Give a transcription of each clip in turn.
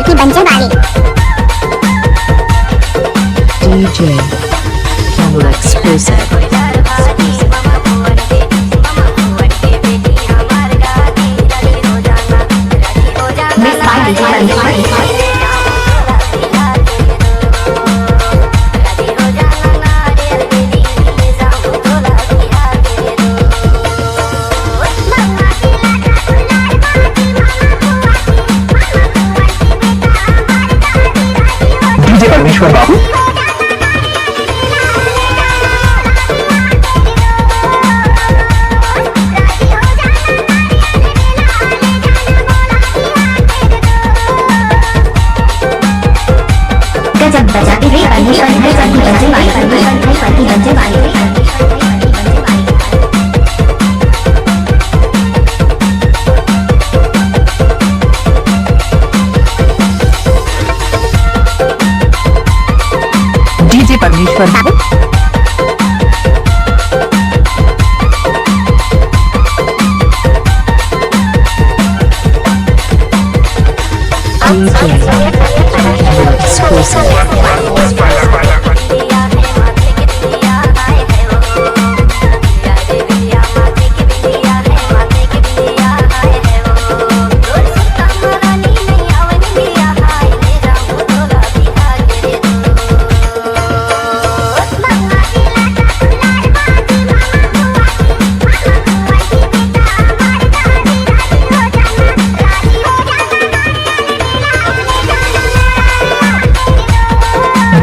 की बंजे वाली DJ Camel Exclusive Mixed by DJ Ranjit DJ परमेश्वर बाबू गजब बजाती हुई परमेश्वर की बंजे वाली DJ परमेश्वर बाबू DJ Camel Exclusive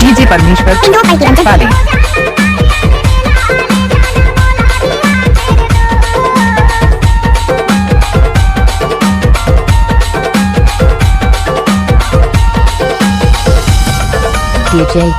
DJ परमेश्वर वाली DJ